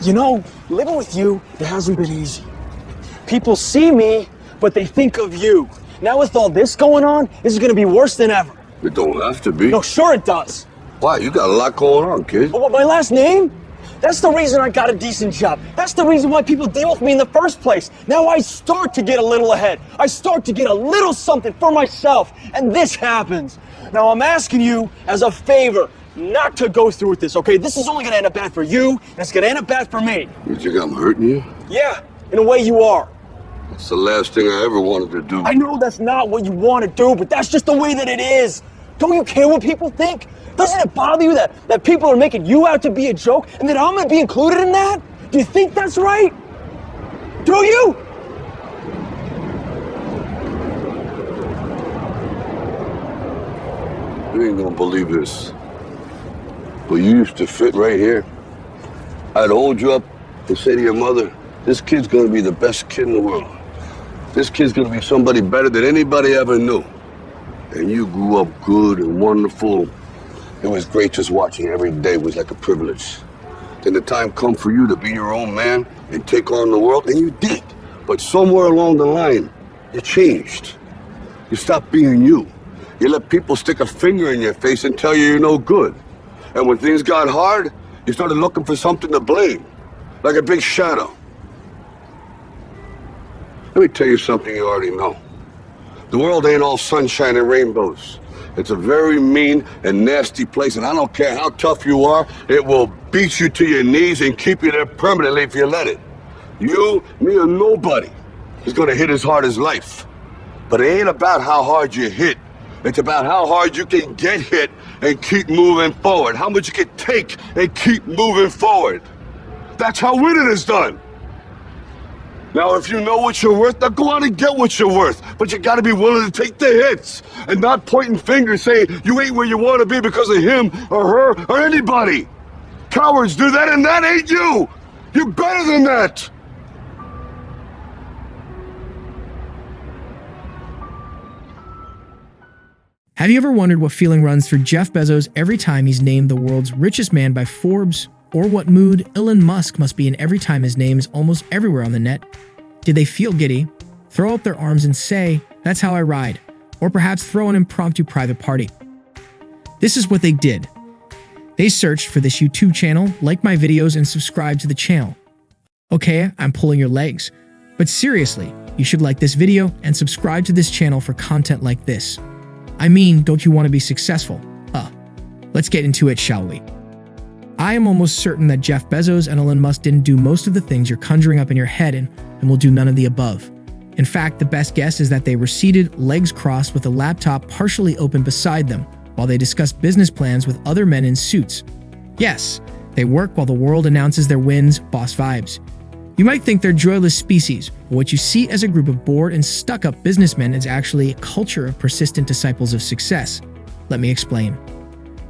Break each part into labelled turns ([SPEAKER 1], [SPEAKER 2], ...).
[SPEAKER 1] You know, living with you, it hasn't been easy. People see me, but they think of you. Now with all this going on, this is gonna be worse than ever.
[SPEAKER 2] It don't have to be.
[SPEAKER 1] No, sure it does.
[SPEAKER 2] Why? You got a lot going on, kid.
[SPEAKER 1] But my last name? That's the reason I got a decent job. That's the reason why people deal with me in the first place. Now I start to get a little ahead. I start to get a little something for myself, and this happens. Now I'm asking you as a favor not to go through with this, okay? This is only gonna end up bad for you, and it's gonna end up bad for me.
[SPEAKER 2] You think I'm hurting you?
[SPEAKER 1] Yeah, in a way you are.
[SPEAKER 2] It's the last thing I ever wanted to do.
[SPEAKER 1] I know that's not what you want to do, but that's just the way that it is. Don't you care what people think? Doesn't it bother you that people are making you out to be a joke and that I'm gonna be included in that? Do you think that's right? Do you?
[SPEAKER 2] You ain't gonna believe this, but you used to fit right here. I'd hold you up and say to your mother, this kid's gonna be the best kid in the world. This kid's gonna be somebody better than anybody ever knew. And you grew up good and wonderful. It was great just watching every day. It was like a privilege. Then the time come for you to be your own man and take on the world, and you did. But somewhere along the line, you changed. You stopped being you. You let people stick a finger in your face and tell you you're no good. And when things got hard, you started looking for something to blame, like a big shadow. Let me tell you something you already know. The world ain't all sunshine and rainbows. It's a very mean and nasty place, and I don't care how tough you are, it will beat you to your knees and keep you there permanently if you let it. You, me, or nobody is gonna hit as hard as life. But it ain't about how hard you hit. It's about how hard you can get hit and keep moving forward. How much you can take and keep moving forward. That's how winning is done. Now, if you know what you're worth, now go out and get what you're worth. But you gotta be willing to take the hits and not pointing fingers saying you ain't where you wanna be because of him or her or anybody. Cowards do that, and that ain't you. You're better than that.
[SPEAKER 3] Have you ever wondered what feeling runs through Jeff Bezos every time he's named the world's richest man by Forbes? Or what mood Elon Musk must be in every time his name is almost everywhere on the net? Did they feel giddy, throw up their arms and say, "That's how I ride," or perhaps throw an impromptu private party? This is what they did. They searched for this YouTube channel, liked my videos, and subscribed to the channel. Okay, I'm pulling your legs. But seriously, you should like this video and subscribe to this channel for content like this. I mean, don't you want to be successful? Let's get into it, shall we? I am almost certain that Jeff Bezos and Elon Musk didn't do most of the things you're conjuring up in your head and will do none of the above. In fact, the best guess is that they were seated, legs crossed, with a laptop partially open beside them, while they discussed business plans with other men in suits. Yes, they work while the world announces their wins, boss vibes. You might think they're joyless species, but what you see as a group of bored and stuck-up businessmen is actually a culture of persistent disciples of success. Let me explain.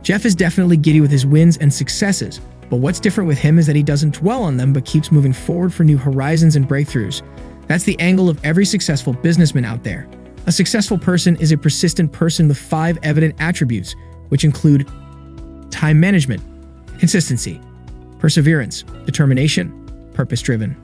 [SPEAKER 3] Jeff is definitely giddy with his wins and successes, but what's different with him is that he doesn't dwell on them but keeps moving forward for new horizons and breakthroughs. That's the angle of every successful businessman out there. A successful person is a persistent person with 5 evident attributes, which include time management, consistency, perseverance, determination, purpose-driven.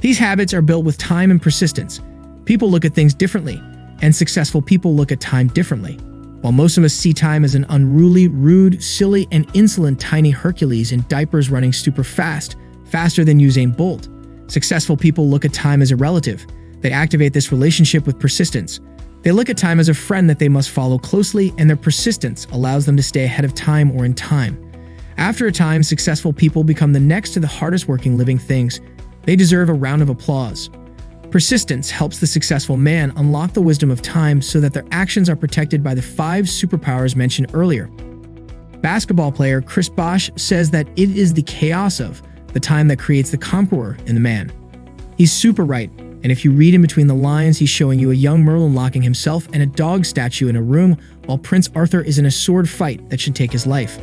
[SPEAKER 3] These habits are built with time and persistence. People look at things differently, and successful people look at time differently. While most of us see time as an unruly, rude, silly, and insolent tiny Hercules in diapers running super fast, faster than Usain Bolt, successful people look at time as a relative. They activate this relationship with persistence. They look at time as a friend that they must follow closely, and their persistence allows them to stay ahead of time or in time. After a time, successful people become the next to the hardest working living things. They deserve a round of applause. Persistence helps the successful man unlock the wisdom of time so that their actions are protected by the 5 superpowers mentioned earlier. Basketball player Chris Bosh says that it is the chaos of the time that creates the conqueror in the man. He's super right, and if you read in between the lines, he's showing you a young Merlin locking himself and a dog statue in a room while Prince Arthur is in a sword fight that should take his life.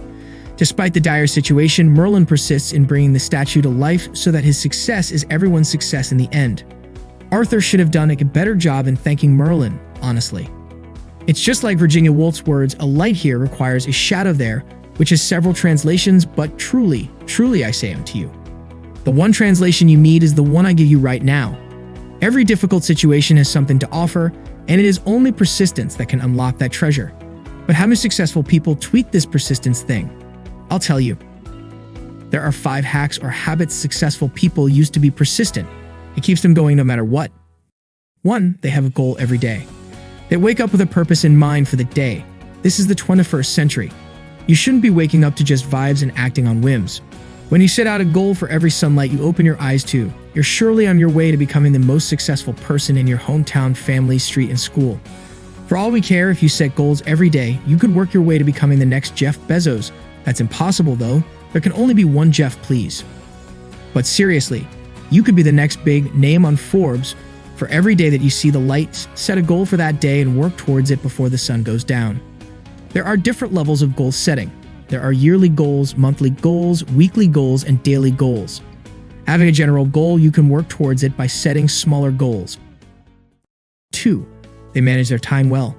[SPEAKER 3] Despite the dire situation, Merlin persists in bringing the statue to life so that his success is everyone's success in the end. Arthur should have done a better job in thanking Merlin, honestly. It's just like Virginia Woolf's words, "A light here requires a shadow there," which has several translations, but truly, truly I say unto you. The one translation you need is the one I give you right now. Every difficult situation has something to offer, and it is only persistence that can unlock that treasure. But how do successful people tweak this persistence thing? I'll tell you. There are 5 hacks or habits successful people use to be persistent. It keeps them going no matter what. 1. They have a goal every day. They wake up with a purpose in mind for the day. This is the 21st century. You shouldn't be waking up to just vibes and acting on whims. When you set out a goal for every sunlight you open your eyes to, you're surely on your way to becoming the most successful person in your hometown, family, street, and school. For all we care, if you set goals every day, you could work your way to becoming the next Jeff Bezos. That's impossible though. There can only be one Jeff, please. But seriously, you could be the next big name on Forbes. For every day that you see the lights, set a goal for that day and work towards it before the sun goes down. There are different levels of goal setting. There are yearly goals, monthly goals, weekly goals, and daily goals. Having a general goal, you can work towards it by setting smaller goals. 2. They manage their time well.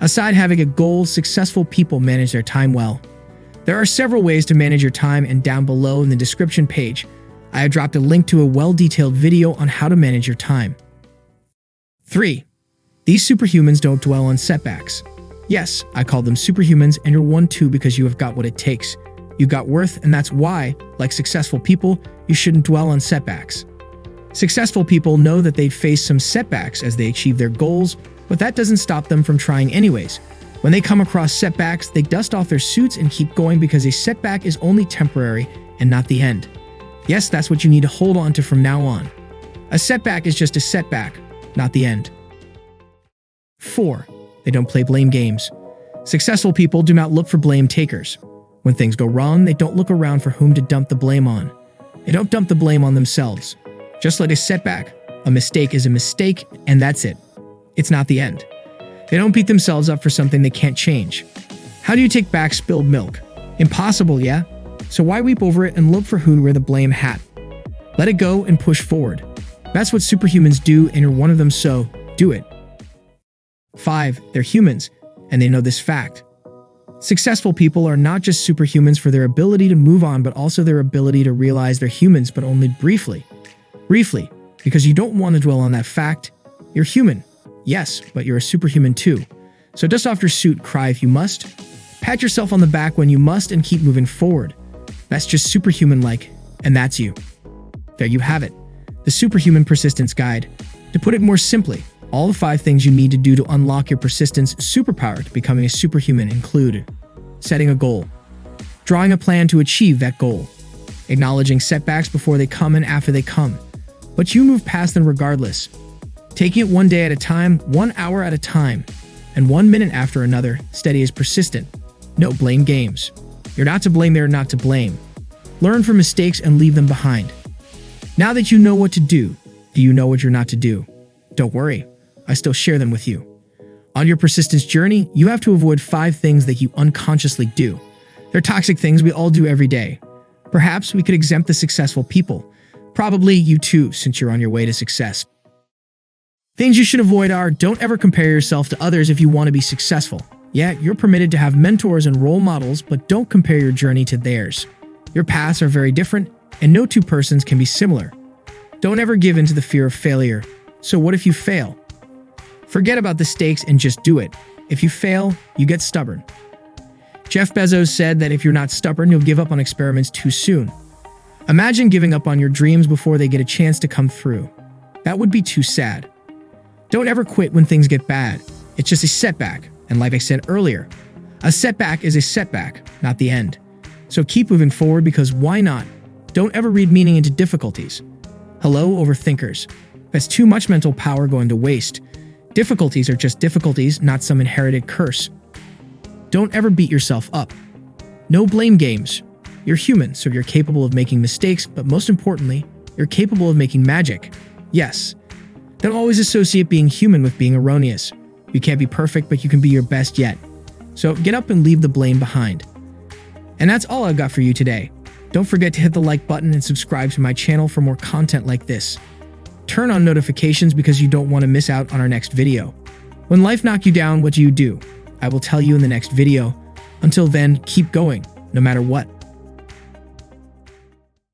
[SPEAKER 3] Aside having a goal, successful people manage their time well. There are several ways to manage your time, and down below in the description page, I have dropped a link to a well-detailed video on how to manage your time. 3. These superhumans don't dwell on setbacks. Yes, I call them superhumans, and you're one too because you have got what it takes. You've got worth, and that's why, like successful people, you shouldn't dwell on setbacks. Successful people know that they've faced some setbacks as they achieve their goals, but that doesn't stop them from trying anyways. When they come across setbacks, they dust off their suits and keep going because a setback is only temporary and not the end. Yes, that's what you need to hold on to from now on. A setback is just a setback, not the end. 4. They don't play blame games. Successful people do not look for blame takers. When things go wrong, they don't look around for whom to dump the blame on. They don't dump the blame on themselves. Just like a setback, a mistake is a mistake, and that's it. It's not the end. They don't beat themselves up for something they can't change. How do you take back spilled milk? Impossible, yeah? So why weep over it and look for who to wear the blame hat? Let it go and push forward. That's what superhumans do, and you're one of them, so do it. 5. They're humans, and they know this fact. Successful people are not just superhumans for their ability to move on, but also their ability to realize they're humans, but only briefly. Briefly, because you don't want to dwell on that fact. You're human, yes, but you're a superhuman too. So dust off your suit, cry if you must, pat yourself on the back when you must, and keep moving forward. That's just superhuman-like, and that's you. There you have it, the Superhuman Persistence Guide. To put it more simply, all the 5 things you need to do to unlock your persistence superpower to becoming a superhuman include setting a goal, drawing a plan to achieve that goal, acknowledging setbacks before they come and after they come, but you move past them regardless, taking it one day at a time, 1 hour at a time, and 1 minute after another, steady as persistent. No blame games. You're not to blame, they're not to blame. Learn from mistakes and leave them behind. Now that you know what to do you know what you're not to do? Don't worry, I still share them with you. On your persistence journey, you have to avoid 5 things that you unconsciously do. They're toxic things we all do every day. Perhaps we could exempt the successful people. Probably you too, since you're on your way to success. Things you should avoid are: don't ever compare yourself to others if you want to be successful. Yeah, you're permitted to have mentors and role models, but don't compare your journey to theirs. Your paths are very different, and no 2 persons can be similar. Don't ever give in to the fear of failure. So what if you fail? Forget about the stakes and just do it. If you fail, you get stubborn. Jeff Bezos said that if you're not stubborn, you'll give up on experiments too soon. Imagine giving up on your dreams before they get a chance to come through. That would be too sad. Don't ever quit when things get bad. It's just a setback, and like I said earlier, a setback is a setback, not the end. So keep moving forward, because why not? Don't ever read meaning into difficulties. Hello, overthinkers. That's too much mental power going to waste. Difficulties are just difficulties, not some inherited curse. Don't ever beat yourself up. No blame games. You're human, so you're capable of making mistakes, but most importantly, you're capable of making magic. Yes. Don't always associate being human with being erroneous. You can't be perfect, but you can be your best yet. So get up and leave the blame behind. And that's all I've got for you today. Don't forget to hit the like button and subscribe to my channel for more content like this. Turn on notifications because you don't want to miss out on our next video. When life knocks you down, what do? I will tell you in the next video. Until then, keep going, no matter what.